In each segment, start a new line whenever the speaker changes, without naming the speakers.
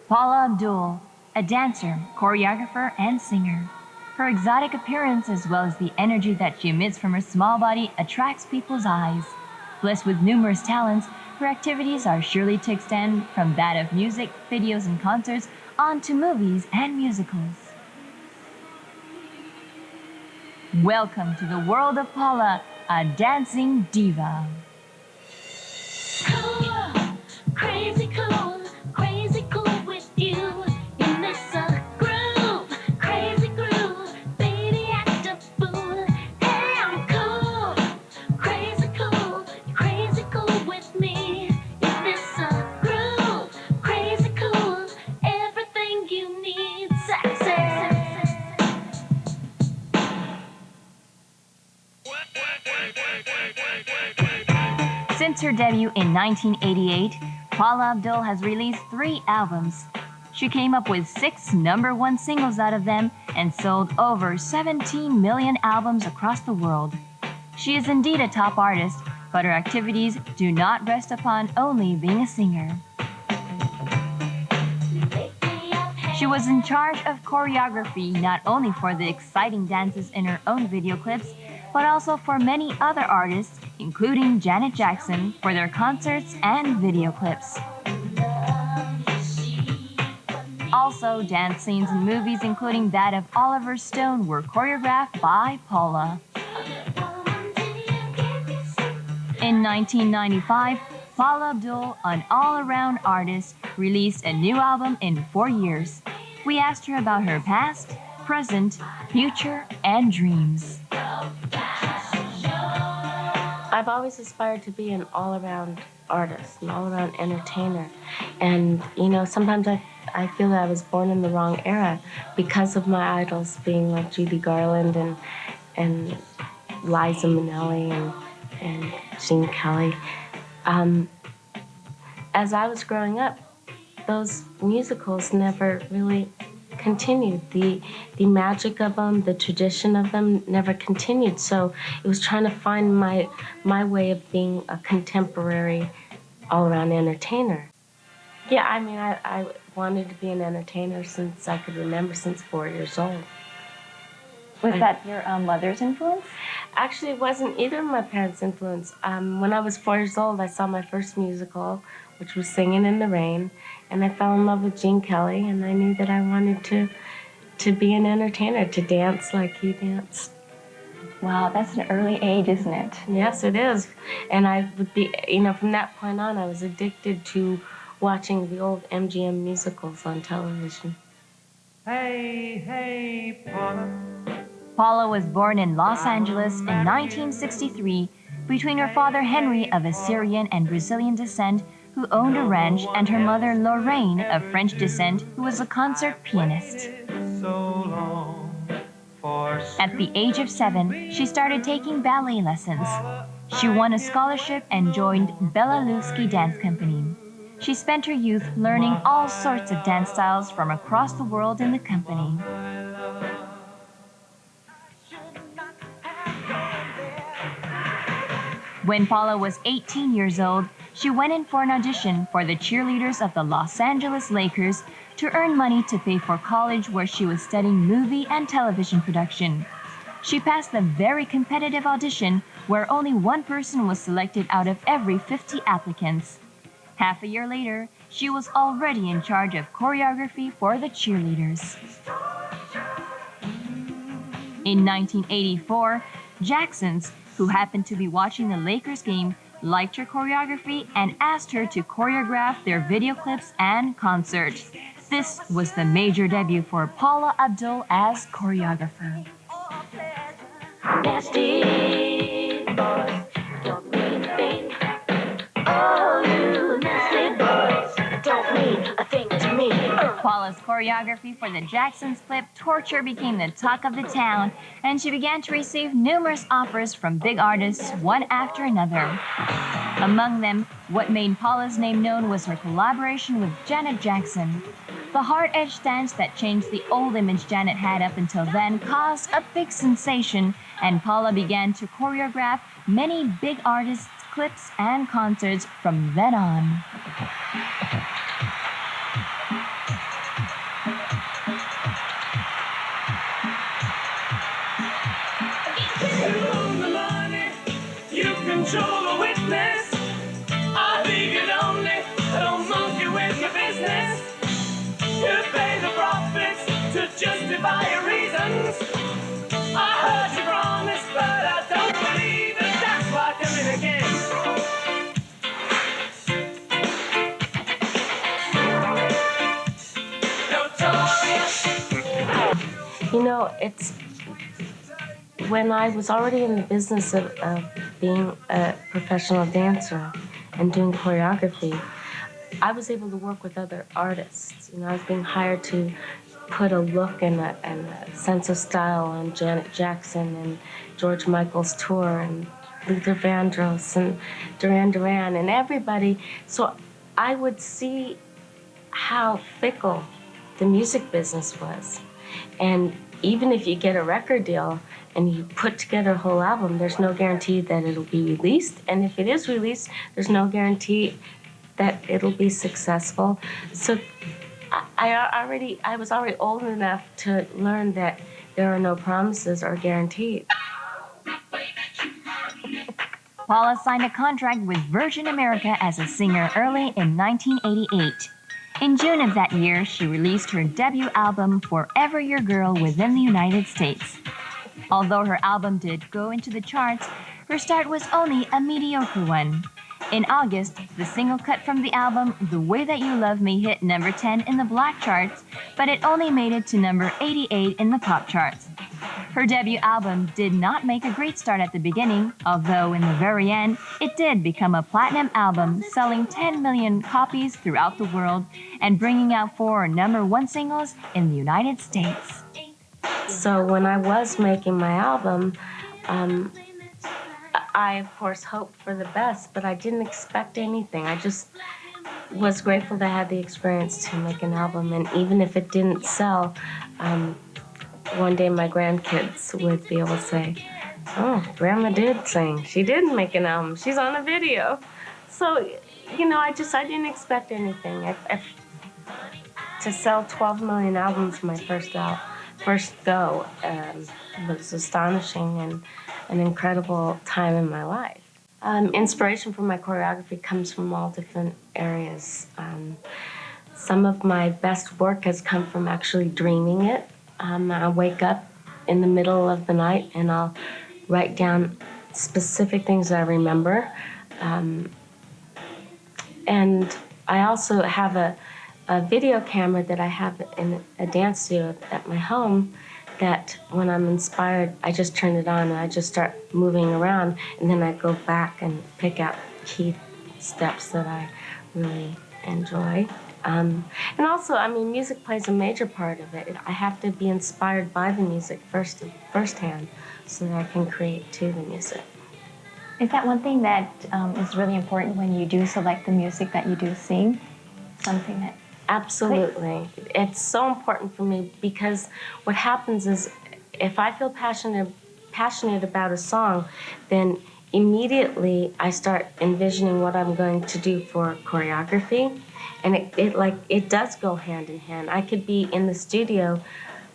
Paula Abdul, a dancer, choreographer, and singer. Her exotic appearance, as well as the energy that she emits from her small body, attracts people's eyes. Blessed with numerous talents, her activities are surely to extend from that of music, videos, and concerts on to movies and musicals. Welcome to the world of Paula, a dancing diva.
Cool, crazy cool with you in this groove, crazy groove, baby act a fool. Hey, I'm cool, crazy cool with me in this groove, crazy cool, everything you need, sexy.
Since her debut in 1988, Paula Abdul has released 3 albums. She came up with 6 #1 singles out of them and sold over 17 million albums across the world. She is indeed a top artist, but her activities do not rest upon only being a singer. She was in charge of choreography not only for the exciting dances in her own video clips, but also for many other artists, including Janet Jackson, for their concerts and video clips. Also, dance scenes in movies, including that of Oliver Stone, were choreographed by Paula. In 1995, Paula Abdul, an all-around artist, released a new album in 4 years. We asked her about her past, present, future, and dreams.
I've always aspired to be an all-around artist, an all-around entertainer. And, sometimes I feel that I was born in the wrong era because of my idols being like Judy Garland and Liza Minnelli and Gene Kelly. As I was growing up, those musicals never really continued. The magic of them, the tradition of them never continued. So it was trying to find my way of being a contemporary all-around entertainer. Yeah, I wanted to be an entertainer since I could remember, since 4 years old.
Was that your mother's influence?
Actually, it wasn't either of my parents' influence. When I was 4 years old, I saw my first musical, which was Singing in the Rain, and I fell in love with Gene Kelly, and I knew that I wanted to be an entertainer, to dance like he danced.
Wow, that's an early age, isn't it?
Yes, it is. And I would be, from that point on, I was addicted to watching the old MGM musicals on television.
Hey, hey, Paula.
Paula was born in Los Angeles in 1963 between her father Henry of Assyrian and Brazilian descent, who owned a ranch, and her mother Lorraine of French descent, who was a concert pianist. At the age of 7, she started taking ballet lessons. She won a scholarship and joined Bela Luski Dance Company. She spent her youth learning all sorts of dance styles from across the world in the company. When Paula was 18 years old, she went in for an audition for the cheerleaders of the Los Angeles Lakers to earn money to pay for college, where she was studying movie and television production. She passed the very competitive audition, where only one person was selected out of every 50 applicants. Half a year later, she was already in charge of choreography for the cheerleaders. In 1984, Jackson's, who happened to be watching the Lakers game, liked her choreography and asked her to choreograph their video clips and concert. This was the major debut for Paula Abdul as choreographer.
Nasty boys don't mean a thing. Oh, you nasty boys don't mean a thing to me.
Paula's choreography for the Jacksons clip Torture became the talk of the town, and she began to receive numerous offers from big artists, one after another. Among them, what made Paula's name known was her collaboration with Janet Jackson. The hard-edged dance that changed the old image Janet had up until then caused a big sensation, and Paula began to choreograph many big artists' clips and concerts from then on.
control or witness. I leave you lonely, don't monkey with your business. You pay the profits to justify your reasons. I heard you promise, but I don't believe it. That's why I'm doing it again. Notorious.
You know, it's when I was already in the business of being a professional dancer and doing choreography, I was able to work with other artists. You know, I was being hired to put a look and a sense of style on Janet Jackson and George Michael's tour and Luther Vandross and Duran Duran and everybody. So I would see how fickle the music business was. And even if you get a record deal and you put together a whole album, there's no guarantee that it'll be released. And if it is released, there's no guarantee that it'll be successful. So I was already old enough to learn that there are no promises or guarantees.
Paula signed a contract with Virgin America as a singer early in 1988. In June of that year, she released her debut album, Forever Your Girl, within the United States. Although her album did go into the charts, her start was only a mediocre one. In August, the single cut from the album, The Way That You Love Me, hit number 10 in the black charts, but it only made it to number 88 in the pop charts. Her debut album did not make a great start at the beginning, although in the very end, it did become a platinum album, selling 10 million copies throughout the world and bringing out 4 number 1 singles in the United States.
So when I was making my album, I, of course, hoped for the best, but I didn't expect anything. I just was grateful to have the experience to make an album, and even if it didn't sell, one day my grandkids would be able to say, "Oh, Grandma did sing. She did make an album. She's on a video." So, you know, I didn't expect anything. To sell 12 million albums my first go was astonishing and an incredible time in my life. Inspiration for my choreography comes from all different areas. Some of my best work has come from actually dreaming it. I wake up in the middle of the night and I'll write down specific things that I remember. And I also have a video camera that I have in a dance studio at my home that when I'm inspired, I just turn it on and I just start moving around, and then I go back and pick out key steps that I really enjoy. And also, I mean, music plays a major part of it. I have to be inspired by the music firsthand so that I can create to the music.
Is that one thing that is really important when you do select the music that you do sing? Something that...
Absolutely. It's so important for me because what happens is if I feel passionate about a song, then immediately I start envisioning what I'm going to do for choreography, and it does go hand in hand. I could be in the studio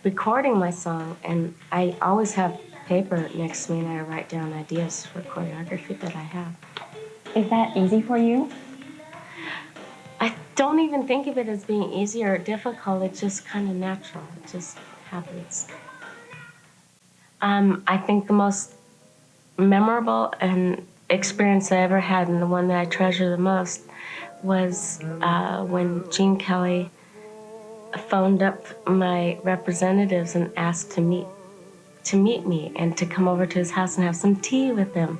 recording my song, and I always have paper next to me and I write down ideas for choreography that I have.
Is that easy for you?
I don't even think of it as being easy or difficult. It's just kind of natural. It just happens. I think the most memorable and experience I ever had, and the one that I treasure the most, was when Gene Kelly phoned up my representatives and asked to meet me and to come over to his house and have some tea with him.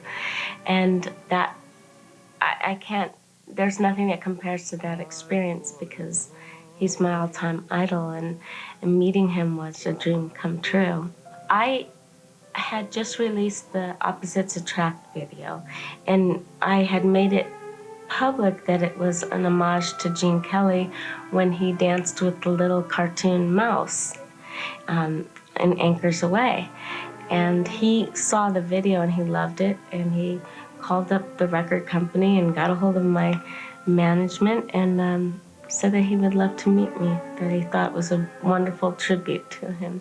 And that, I can't, there's nothing that compares to that experience because he's my all-time idol, and meeting him was a dream come true. I had just released the Opposites Attract video, and I had made it public that it was an homage to Gene Kelly when he danced with the little cartoon mouse in Anchors Away. And he saw the video and he loved it, and he called up the record company and got a hold of my management and said that he would love to meet me, that he thought was a wonderful tribute to him.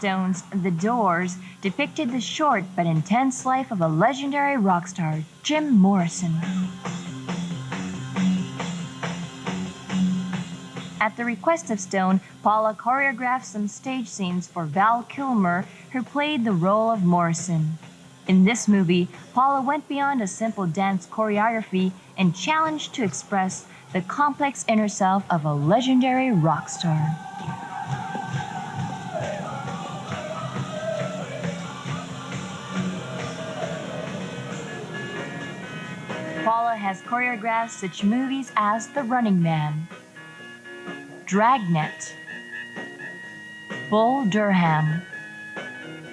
Stone's The Doors depicted the short but intense life of a legendary rock star, Jim Morrison. At the request of Stone, Paula choreographed some stage scenes for Val Kilmer, who played the role of Morrison. In this movie, Paula went beyond a simple dance choreography and challenged to express the complex inner self of a legendary rock star. Paula has choreographed such movies as The Running Man, Dragnet, Bull Durham,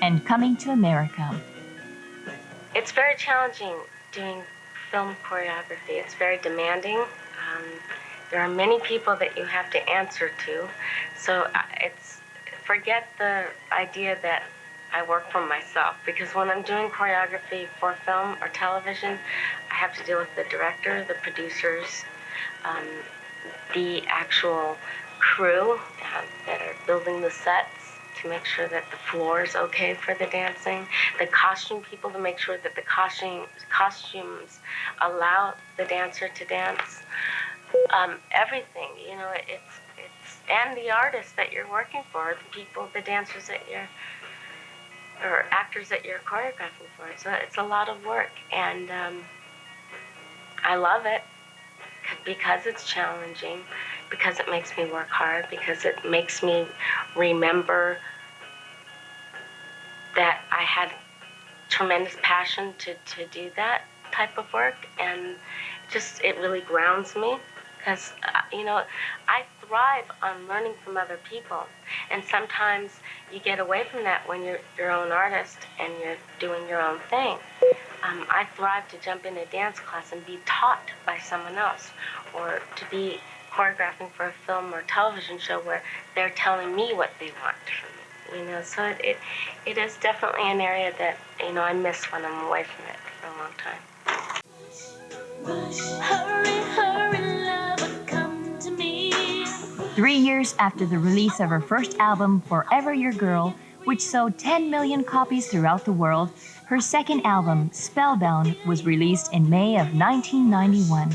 and Coming to America.
It's very challenging doing film choreography. It's very demanding. There are many people that you have to answer to. So forget the idea that I work for myself, because when I'm doing choreography for film or television, I have to deal with the director, the producers, the actual crew that are building the sets to make sure that the floor is okay for the dancing, the costume people to make sure that the costumes allow the dancer to dance. Everything, and the artists that you're working for, the people, the dancers or actors that you're choreographing for. So it's a lot of work, and I love it because it's challenging, because it makes me work hard, because it makes me remember that I had tremendous passion to do that type of work, and it really grounds me, because I thrive on learning from other people, and sometimes you get away from that when you're your own artist and you're doing your own thing. I thrive to jump in a dance class and be taught by someone else, or to be choreographing for a film or television show where they're telling me what they want from me. So it is definitely an area that I miss when I'm away from it for a long time.
Hurry, hurry, lover, come to me.
3 years after the release of her first album, Forever Your Girl, which sold 10 million copies throughout the world, her second album, Spellbound, was released in May of 1991.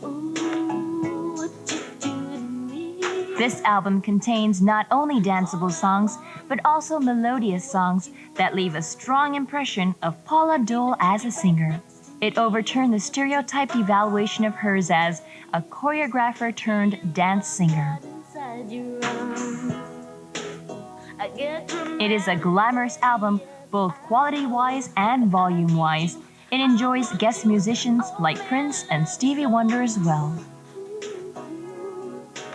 Ooh, what you do to me?
This album contains not only danceable songs, but also melodious songs that leave a strong impression of Paula Abdul as a singer. It overturned the stereotyped evaluation of hers as a choreographer turned dance singer.
Inside your arms, I get
It is a glamorous album, both quality-wise and volume-wise. It enjoys guest musicians like Prince and Stevie Wonder as well.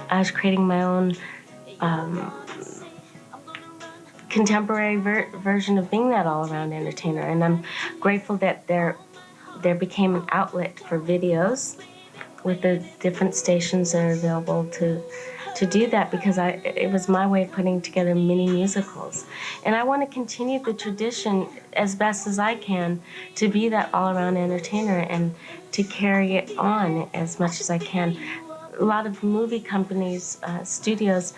I was creating my own contemporary version of being that all-around entertainer, and I'm grateful that there became an outlet for videos with the different stations that are available to do that, because it was my way of putting together mini musicals. And I want to continue the tradition as best as I can to be that all-around entertainer and to carry it on as much as I can. A lot of movie companies, studios,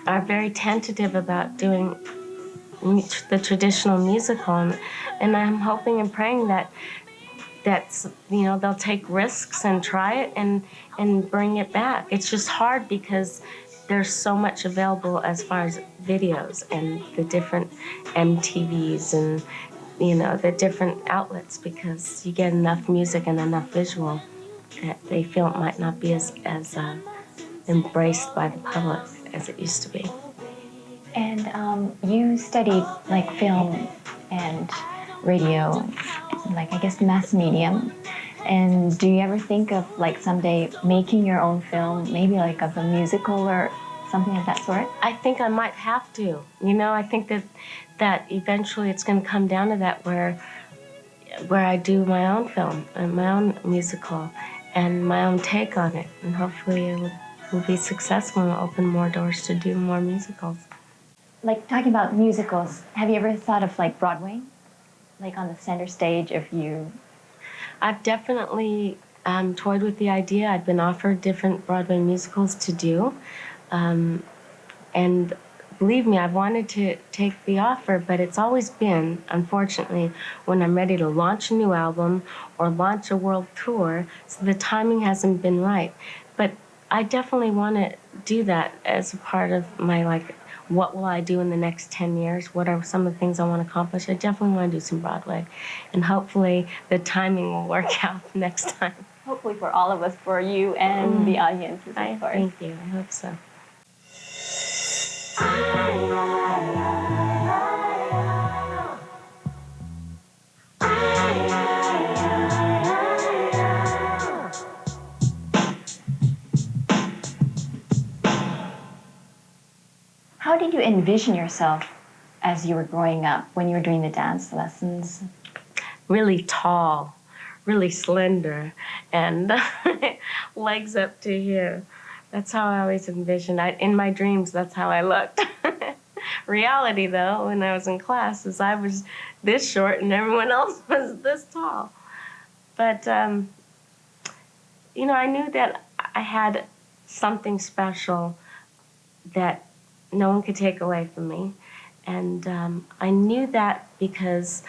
are very tentative about doing the traditional musical, and I'm hoping and praying that they'll take risks and try it and bring it back. It's just hard because there's so much available as far as videos and the different MTVs and the different outlets, because you get enough music and enough visual that they feel it might not be as embraced by the public as it used to be.
And you studied like film and radio, like I guess mass medium. And do you ever think of like someday making your own film, maybe like of a musical or something of that sort?
I think I might have to. I think that eventually it's going to come down to that where I do my own film and my own musical and my own take on it, and hopefully it will be successful and will open more doors to do more musicals.
Like talking about musicals, have you ever thought of like Broadway? Like on the center stage if you...
I've definitely toyed with the idea. I've been offered different Broadway musicals to do, and believe me, I've wanted to take the offer, but it's always been, unfortunately, when I'm ready to launch a new album or launch a world tour, so the timing hasn't been right. But I definitely want to do that as a part of my, like, what will I do in the next 10 years? What are some of the things I want to accomplish? I definitely want to do some Broadway. And hopefully the timing will work out next time.
Hopefully for all of us, for you and the audiences, of course.
Thank you. I hope so.
How did you envision yourself as you were growing up when you were doing the dance lessons?
Really tall, really slender, and legs up to here. That's how I always envisioned. In my dreams, that's how I looked. Reality, though, when I was in class, is I was this short and everyone else was this tall. But, you know, I knew that I had something special that no one could take away from me. And I knew that because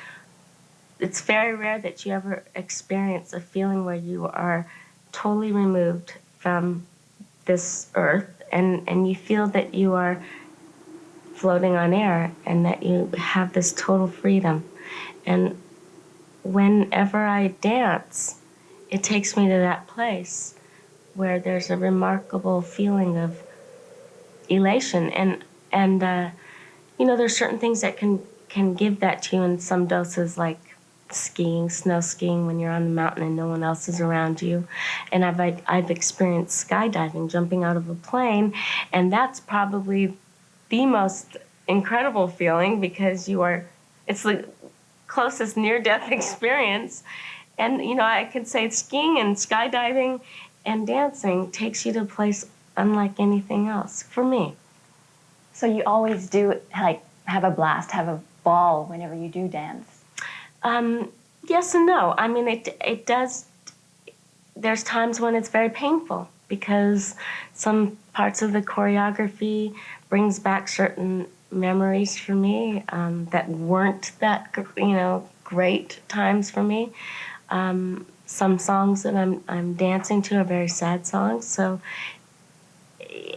it's very rare that you ever experience a feeling where you are totally removed from this earth and you feel that you are floating on air and that you have this total freedom. And whenever I dance, it takes me to that place where there's a remarkable feeling of elation. And you know, there's certain things that can give that to you in some doses, like skiing, snow skiing when you're on the mountain and no one else is around you. And I've experienced skydiving, jumping out of a plane, and that's probably the most incredible feeling because it's the closest near-death experience. And, you know, I could say skiing and skydiving and dancing takes you to a place unlike anything else, for me.
So you always do, like, have a blast, have a ball whenever you do dance?
Yes and no. I mean, it does. There's times when it's very painful because some parts of the choreography brings back certain memories for me that weren't that, you know, great times for me. Some songs that I'm dancing to are very sad songs. So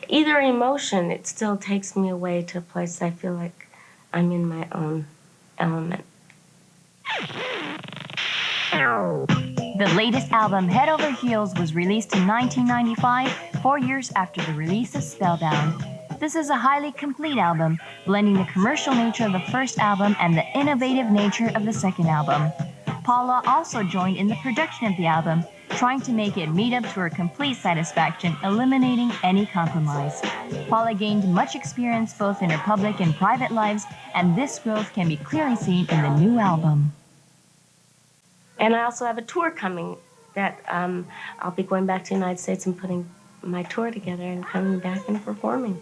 either emotion, it still takes me away to a place I feel like I'm in my own element.
The latest album, Head Over Heels, was released in 1995, 4 years after the release of Spellbound. This is a highly complete album, blending the commercial nature of the first album and the innovative nature of the second album. Paula also joined in the production of the album, trying to make it meet up to her complete satisfaction, eliminating any compromise. Paula gained much experience both in her public and private lives, and this growth can be clearly seen in the new album.
And I also have a tour coming that I'll be going back to the United States and putting my tour together and coming back and performing.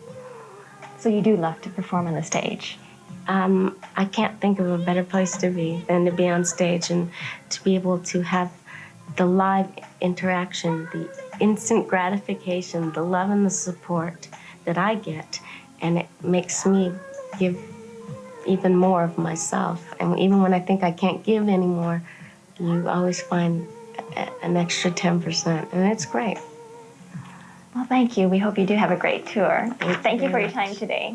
So you do love to perform on the stage?
I can't think of a better place to be than to be on stage and to be able to have the live interaction, the instant gratification, the love and the support that I get. And it makes me give even more of myself. And even when I think I can't give anymore, you always find an extra 10%, and it's great.
Well, thank you. We hope you do have a great tour. Thank you for your time today.